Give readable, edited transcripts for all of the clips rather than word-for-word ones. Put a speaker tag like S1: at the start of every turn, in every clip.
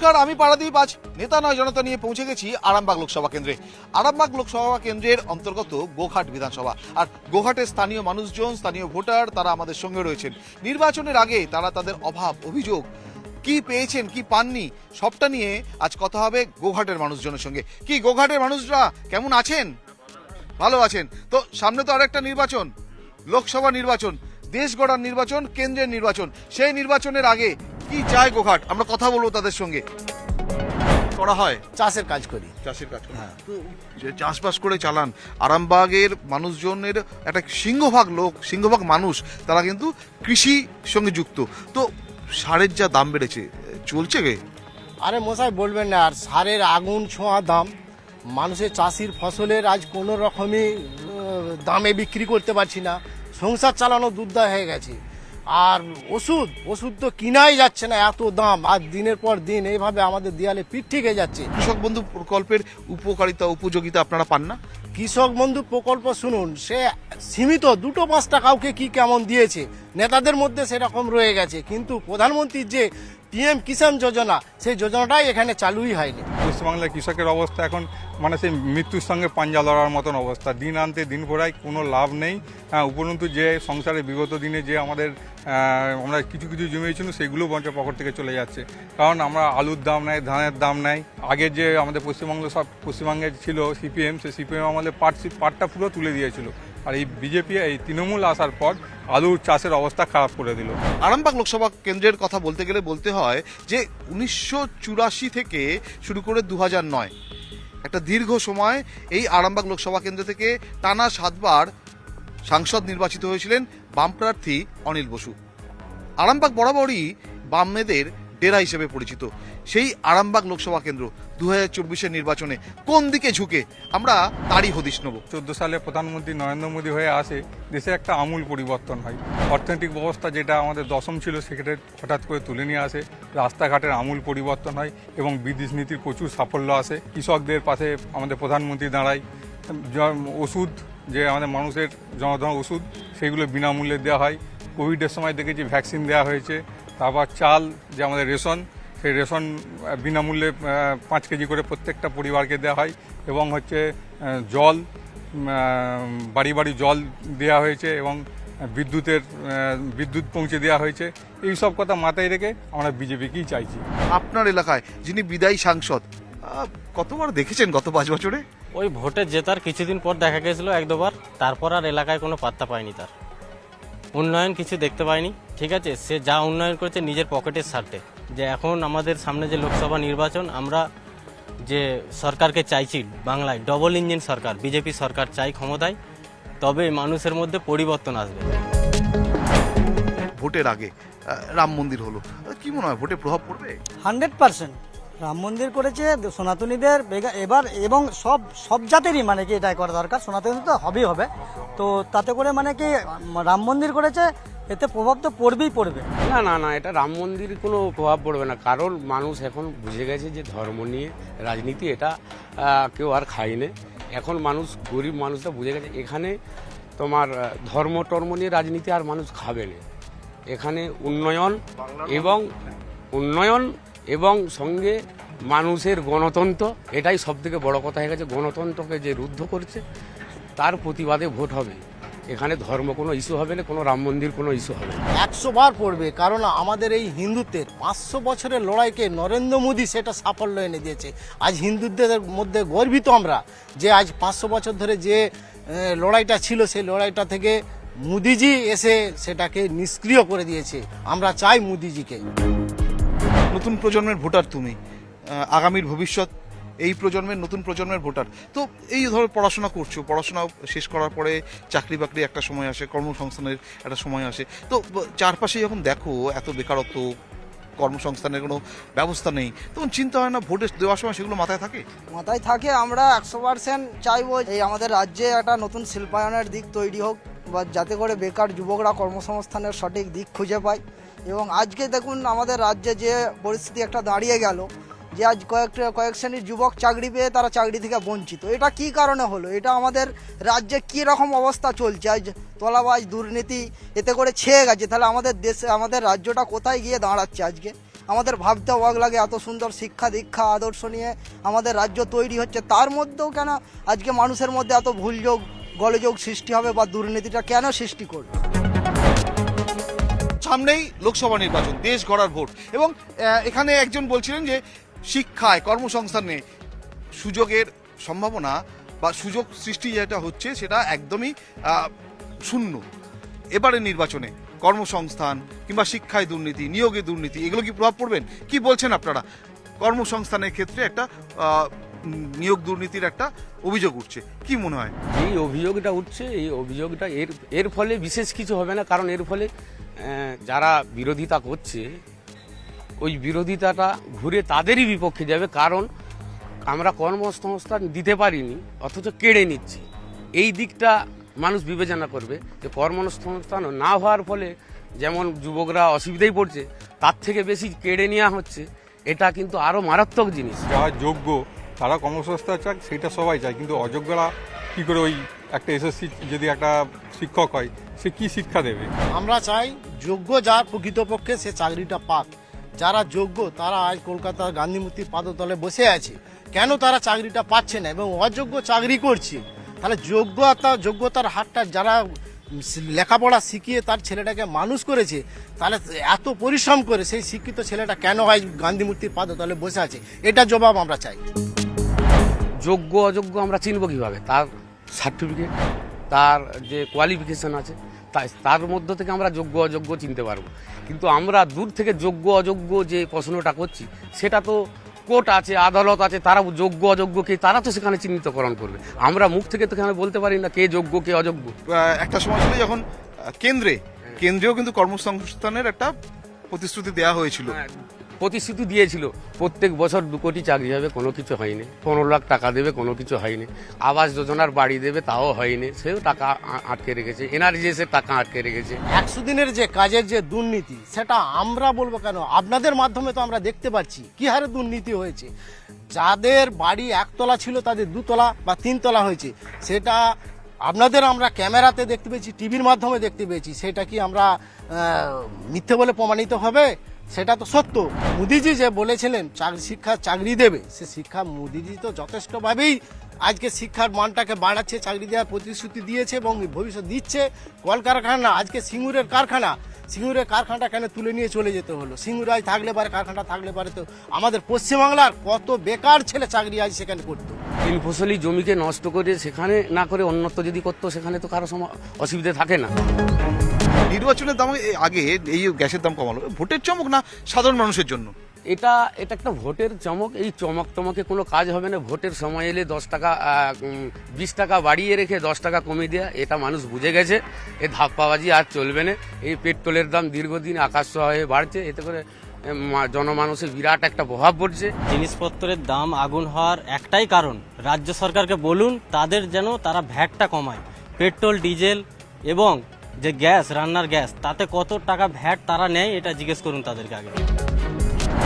S1: নমস্কার, আমি পারাদীপ। আজ নেতা নয় জনতা নিয়ে পৌঁছে গেছি আরামবাগ লোকসভা কেন্দ্রে। আরামবাগ লোকসভা কেন্দ্রের অন্তর্গত গোঘাট বিধানসভা। আর গোঘাটের স্থানীয় মানুষজন, স্থানীয় ভোটার, তারা আমাদের সঙ্গে রয়েছেন। নির্বাচনের আগে তারা তাদের অভাব, অভিযোগ, কি পেয়েছেন কি পাননি, সবটা নিয়ে আজ কথা হবে গোঘাটের মানুষজনের সঙ্গে। কি গোঘাটের মানুষরা কেমন আছেন? ভালো আছেন তো? সামনে তো আরেকটা নির্বাচন, লোকসভা নির্বাচন, দেশ গড়ার নির্বাচন, কেন্দ্রের নির্বাচন। সেই নির্বাচনের আগে কি চায় গোঘাট? আমরা কথা বলবো তাদের সঙ্গে। করা হয়
S2: চাষের কাজ করি।
S1: চাষের কাজ করেন। তো যে চাষবাস করে চালান, আরামবাগের মানুষজনের একটা সিংহভাগ মানুষ তারা কিন্তু কৃষির সঙ্গে যুক্ত। তো সারের যা দাম বেড়েছে, চলছে গে?
S2: আরে মশাই বলবেন না, আর সারের আগুন ছোঁয়া দাম। মানুষের চাষির ফসলের আজ কোনো রকমই দামে বিক্রি করতে পারছি না, সংসার চালানো দুর্দায় হয়ে গেছে। আর ওষুধ তো কিনাই যাচ্ছে না, এত দাম। আর দিনের পর দিন এইভাবে আমাদের দেয়ালে পিঠ থেকে যাচ্ছে।
S1: কৃষক বন্ধু প্রকল্পের উপকারিতা, উপযোগিতা আপনারা পান না?
S2: কৃষক বন্ধু প্রকল্প শুনুন, সে সীমিত 2-5টা কাউকে কি কেমন দিয়েছে, নেতাদের মধ্যে সেরকম রয়ে গেছে। কিন্তু প্রধানমন্ত্রীর যে PM কিষাণ যোজনা, সেই যোজনাটাই এখানে চালুই হয়নি।
S3: পশ্চিমবাংলার কৃষকের অবস্থা এখন মানে সেই মৃত্যুর সঙ্গে পাঞ্জা লড়ার মতন অবস্থা। দিন আনতে দিন ভরায় কোনো লাভ নেই। উপরন্তু যে সংসারে বিগত দিনে যে আমরা কিছু জমি ছিল সেগুলো বঞ্চ পকেট থেকে চলে যাচ্ছে। কারণ আমরা আলুর দাম নেই, ধানের দাম নেই। আগে যে আমাদের পশ্চিমবঙ্গে ছিল CPM, সেই CPM আমাদের পাটটা পুরো তুলে দিয়েছিল। আর এই বিজেপি, এই তৃণমূল আসার পর আলুর চাষের অবস্থা খারাপ করে দিল।
S1: আরামবাগ লোকসভা কেন্দ্রের কথা বলতে গেলে বলতে হয় যে 1984 থেকে শুরু করে 2009 একটা দীর্ঘ সময় এই আরামবাগ লোকসভা কেন্দ্র থেকে টানা 7 বার সাংসদ নির্বাচিত হয়েছিলেন বামপ্রার্থী অনিল বসু। আরামবাগ বরাবরই বামেদের ডেরা হিসেবে পরিচিত। সেই আরামবাগ লোকসভা কেন্দ্র 2024-এর নির্বাচনে কোন দিকে ঝুঁকে, আমরা তারই হদিশ নেব।
S3: 14 সালে প্রধানমন্ত্রী নরেন্দ্র মোদী হয়ে আসে, দেশে একটা আমূল পরিবর্তন হয়। অর্থনৈতিক ব্যবস্থা যেটা আমাদের দশম ছিল সেখানে হঠাৎ করে তুলে নিয়ে আসে। রাস্তাঘাটের আমূল পরিবর্তন হয় এবং বিদেশ নীতির প্রচুর সাফল্য আসে। কৃষকদের পাশে আমাদের প্রধানমন্ত্রী দাঁড়ায়। ওষুধ, যে আমাদের মানুষের জনধন ওষুধ, সেগুলো বিনামূল্যে দেওয়া হয়। কোভিডের সময় দেখেছি ভ্যাকসিন দেওয়া হয়েছে। তারপর চাল, যে আমাদের রেশন, সেই রেশন বিনামূল্যে 5 কেজি করে প্রত্যেকটা পরিবারকে দেওয়া হয়। এবং জল, বাড়ি বাড়ি জল দেওয়া হয়েছে এবং বিদ্যুৎ পৌঁছে দেওয়া হয়েছে। এই সব কথা মাথায় রেখে আমরা বিজেপিকেই চাইছি।
S1: আপনার এলাকায় যিনি বিদায়ী সাংসদ, কতবার দেখেছেন গত 5 বছরে?
S4: ওই ভোটে জেতার কিছুদিন পর দেখা গেছিল 1-2 বার, তারপর আর এলাকায় কোনো পাত্তা পায়নি। তার উন্নয়ন কিছু দেখতে পাইনি। ঠিক আছে, সে যা উন্নয়ন করেছে নিজের পকেটের স্বার্থে। যে এখন আমাদের সামনে যে লোকসভা নির্বাচন, আমরা যে সরকারকে চাইছি বাংলায়, ডবল ইঞ্জিন সরকার, বিজেপি সরকার চাই ক্ষমতায়, তবে মানুষের মধ্যে পরিবর্তন আসবে।
S1: ভোটের আগে রাম মন্দির হলো, কি মনে হয় ভোটে প্রভাব পড়বে?
S5: 100% রাম মন্দির করেছে সনাতনীদের এবার, এবং সব জাতেরই মানে কি এটাই করা দরকার। সনাতনী তো হবেই হবে, তো তাতে করে মানে কি রাম মন্দির করেছে, এতে প্রভাব তো পড়বেই পড়বে।
S6: না, এটা রাম মন্দির কোনো প্রভাব পড়বে না। কারণ মানুষ এখন বুঝে গেছে যে ধর্ম নিয়ে রাজনীতি এটা কেউ আর খায়নি। এখন মানুষ, গরিব মানুষটা বুঝে গেছে এখানে তোমার ধর্ম নিয়ে রাজনীতি আর মানুষ খাবে না। এখানে উন্নয়ন এবং সঙ্গে মানুষের গণতন্ত্র, এটাই সব থেকে বড় কথা হয়ে গেছে। গণতন্ত্রকে যে রুদ্ধ করছে তার প্রতিবাদে ভোট হবে। এখানে ধর্ম কোনো ইস্যু হবে না, কোনো রাম মন্দির কোনো ইস্যু হবে না।
S2: 100 বার পড়বে, কারণ আমাদের এই হিন্দুত্বের 500 বছরের লড়াইকে নরেন্দ্র মোদী সেটা সাফল্য এনে দিয়েছে। আজ হিন্দুদের মধ্যে গর্বিত আমরা যে আজ 500 বছর ধরে যে লড়াইটা ছিল, সেই লড়াইটা থেকে মোদিজি এসে সেটাকে নিষ্ক্রিয় করে দিয়েছে। আমরা চাই মোদিজিকে।
S1: নতুন প্রজন্মের ভোটার তুমি, আগামীর ভবিষ্যৎ, এই প্রজন্মের, নতুন প্রজন্মের ভোটার। তো এই ধরো পড়াশোনা করছো, পড়াশোনা শেষ করার পরে চাকরি বাকরি একটা সময় আসে, কর্মসংস্থানের একটা সময় আসে। তো চারপাশে যখন দেখো এত বেকারত্ব, কর্মসংস্থানের কোনো ব্যবস্থা নেই, তখন চিন্তা হয় না ভোটে দেওয়ার সময় সেগুলো মাথায় থাকে?
S7: মাথায় থাকে। আমরা 100% চাইবো এই আমাদের রাজ্যে একটা নতুন শিল্পায়নের দিক তৈরি হোক, বা যাতে করে বেকার যুবকরা কর্মসংস্থানের সঠিক দিক খুঁজে পায়। এবং আজকে দেখুন আমাদের রাজ্যে যে পরিস্থিতি একটা দাঁড়িয়ে গেল, যে আজ কয়েক শ্রেণীর যুবক চাকরি পেয়ে তারা চাকরি থেকে বঞ্চিত। এটা কি কারণে হলো? এটা আমাদের রাজ্যে কী রকম অবস্থা চলছে, আজ তোলাবাজ দুর্নীতি এতে করে ছেয়ে গেছে। তাহলে আমাদের দেশে, আমাদের রাজ্যটা কোথায় গিয়ে দাঁড়াচ্ছে আজকে? আমাদের ভাবতে অবাক লাগে, এত সুন্দর শিক্ষা দীক্ষা আদর্শ নিয়ে আমাদের রাজ্য তৈরি হচ্ছে, তার মধ্যেও কেন আজকে মানুষের মধ্যে এত ভুলযোগ গোলযোগ সৃষ্টি হবে বা দুর্নীতিটা কেন সৃষ্টি করবে?
S1: সামনেই লোকসভা নির্বাচন, দেশ গড়ার ভোট, এবং এখানে একজন বলছিলেন যে শিক্ষায় কর্মসংস্থানে সুযোগের সম্ভাবনা বা সুযোগ সৃষ্টি যেটা হচ্ছে সেটা একদমই শূন্য। এবারে নির্বাচনে কর্মসংস্থান কিংবা শিক্ষায় দুর্নীতি, নিয়োগে দুর্নীতি, এগুলো কি প্রভাব পড়বেন? কি বলছেন আপনারা? কর্মসংস্থানের ক্ষেত্রে একটা নিয়োগ দুর্নীতির একটা অভিযোগ উঠছে, কি মনে হয়?
S6: এই অভিযোগটা উঠছে, এই অভিযোগটা এর ফলে বিশেষ কিছু হবে না, কারণ এর ফলে যারা বিরোধিতা করছে ওই বিরোধিতাটা ঘুরে তাদেরই বিপক্ষে যাবে, কারণ আমরা কর্মসংস্থান দিতে পারিনি অথচ কেড়ে নিচ্ছি। এই দিকটা মানুষ বিবেচনা করবে যে কর্মসংস্থান না হওয়ার ফলে যেমন যুবকরা অসুবিধায় পড়ছে, তার থেকে বেশি কেড়ে নেওয়া হচ্ছে, এটা কিন্তু আরও মারাত্মক জিনিস।
S3: যারা যোগ্য তারা কর্মসংস্থান চায়, সেটা সবাই চায়, কিন্তু অযোগ্যরা কী করে ওই একটা এসএসসি যদি একটা শিক্ষক হয় সে কি শিক্ষা দেবে?
S2: আমরা চাই যোগ্য যার প্রকৃতপক্ষে সে চাকরিটা পাক। যারা যোগ্য তারা আজ কলকাতার গান্ধী মূর্তির পাদতলে বসে আছে, কেন তারা চাকরিটা পাচ্ছে না এবং অযোগ্য চাকরি করছে? তাহলে যোগ্যতার হারটা যারা লেখাপড়া শিখিয়ে তার ছেলেটাকে মানুষ করেছে, তাহলে এত পরিশ্রম করে সেই শিক্ষিত ছেলেটা কেন আজ গান্ধী মূর্তির পাদতলে বসে আছে? এটা জবাব আমরা চাই।
S6: যোগ্য অযোগ্য আমরা চিনব কীভাবে? তার সার্টিফিকেট, তার যে কোয়ালিফিকেশন আছে, তার মধ্য থেকে আমরা যোগ্য অযোগ্য চিনতে পারবো। কিন্তু আমরা দূর থেকে যোগ্য অযোগ্য যে প্রশ্নটা করছি, সেটা তো কোর্ট আছে, আদালত আছে, তারা যোগ্য অযোগ্যকে তারা তো সেখানে চিহ্নিতকরণ করবে। আমরা মুখ থেকে তো এখানে বলতে পারি না কে যোগ্য কে অযোগ্য।
S1: একটা সময় ছিল যখন কেন্দ্রেও কিন্তু কর্মসংস্থানের একটা প্রতিশ্রুতি দেওয়া হয়েছিল,
S6: প্রতিশ্রুতি দিয়েছিল প্রত্যেক বছর 2 কোটি চাকরি হবে, কোনো কিছু হয়নি। 15 লাখ টাকা দেবে, কোনো কিছু হয়নি। আবাস যোজনার বাড়ি দেবে, তাও হয়নি, সেও টাকা আটকে রেখেছে। এনআরজিএসের টাকা আটকে রেখেছে।
S2: 100 দিনের যে কাজের যে দুর্নীতি, সেটা আমরা বলবো কেন? আপনাদের মাধ্যমে তো আমরা দেখতে পাচ্ছি কি হারে দুর্নীতি হয়েছে। যাদের বাড়ি 1 তলা ছিল তাদের 2 তলা বা 3 তলা হয়েছে, সেটা আপনাদের আমরা ক্যামেরাতে দেখতে পেয়েছি, টিভির মাধ্যমে দেখতে পেয়েছি। সেটা কি আমরা মিথ্যে বলে প্রমাণিত হবে? সেটা তো সত্য। মোদিজি যে বলেছিলেন শিক্ষা চাকরি দেবে, সে শিক্ষা মোদিজি তো যথেষ্টভাবেই আজকে শিক্ষার মানটাকে বাড়াচ্ছে, চাকরি দেওয়ার প্রতিশ্রুতি দিয়েছে এবং ভবিষ্যৎ দিচ্ছে। কলকারখানা, আজকে সিঙ্গুরের কারখানাটা কেন তুলে নিয়ে চলে যেতে হলো? সিঙ্গুরে আজ থাকলে পারে, কারখানা থাকলে পারে, তো আমাদের পশ্চিমবাংলার কত বেকার ছেলে চাকরি আজ সেখানে করতো।
S6: 3 ফসলি জমিকে নষ্ট করে সেখানে না করে অন্যত্র যদি করতো, সেখানে তো কারো অসুবিধা থাকে না।
S1: নির্বাচনের দাম আগে এই গ্যাসের দাম কমালো, ভোটের চমক না সাধারণ মানুষের জন্য?
S6: এটা একটা ভোটের চমক। এই চমকে কোনো কাজ হবে না। ভোটের সময় এলে 10 টাকা 20 টাকা বাড়িয়ে রেখে 10 টাকা কমিয়ে দেওয়া, এটা মানুষ বুঝে গেছে। এই ধাপ্পাবাজি আর চলবে না। এই পেট্রোলের দাম দীর্ঘদিন আকাশ ছোঁয়া হয়ে বাড়ছে, এতে করে জনমানুষের বিরাট একটা প্রভাব পড়ছে।
S4: জিনিসপত্রের দাম আগুন হওয়ার একটাই কারণ, রাজ্য সরকারকে বলুন তাদের যেন তারা ভ্যাটটা কমায়। পেট্রোল, ডিজেল এবং যে গ্যাস, রান্নার গ্যাস, তাতে কত টাকা ভ্যাট তারা নেয় এটা জিজ্ঞেস করুন তাদেরকে আগে।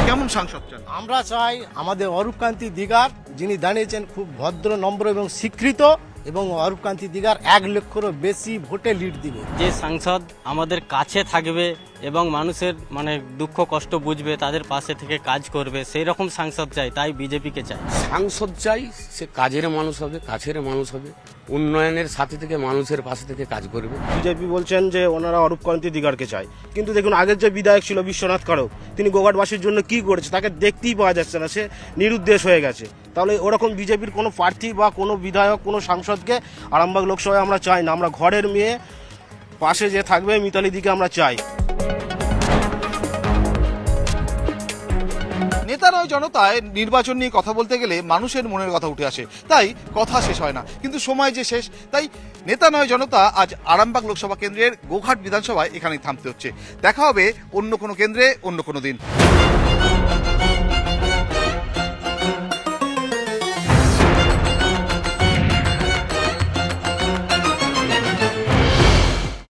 S1: কেমন সাংসদ চান?
S2: আমরা চাই আমাদের অরূপকান্তি দিগার, যিনি দাঁড়িয়েছেন খুব ভদ্র, নম্র এবং স্বীকৃত, এবং অরূপকান্তি দিগার 1 লক্ষেরও বেশি ভোটে লিড দিবে।
S4: যে সাংসদ আমাদের কাছে থাকবে এবং মানুষের দুঃখ কষ্ট বুঝবে, তাদের পাশে থেকে কাজ করবে, সেই রকম সাংসদ চাই। তাই বিজেপিকে চাই।
S6: সাংসদ চাই সে কাজের মানুষ হবে, কাছের মানুষ হবে, উন্নয়নের সাথে থেকে মানুষের পাশে থেকে কাজ করবে।
S8: বিজেপি বলছেন যে ওনারা অরূপকান্তি দিগারকে চায়, কিন্তু দেখুন আগের যে বিধায়ক ছিল বিশ্বনাথ কারক, তিনি গোঘাটবাসীর জন্য কি করেছে তাকে দেখতেই পাওয়া যাচ্ছে না, সে নিরুদ্দেশ হয়ে গেছে। তাহলে ওরকম বিজেপির কোনো প্রার্থী বা কোনো বিধায়ক, কোনো সাংসদকে আরামবাগ লোকসভায় আমরা চাই না। আমরা ঘরের মেয়ে পাশে যে থাকবে মিতালি দিকে আমরা চাই।
S1: নেতা নয় জনতায় নির্বাচন নিয়ে কথা বলতে গেলে মানুষের মনের কথা উঠে আসে, তাই কথা শেষ হয় না, কিন্তু সময় যে শেষ। তাই নেতা নয় জনতা আজ আরামবাগ লোকসভা কেন্দ্রের গোঘাট বিধানসভায় এখানেই থামতে হচ্ছে। দেখা হবে অন্য কোনো কেন্দ্রে অন্য কোনো দিন।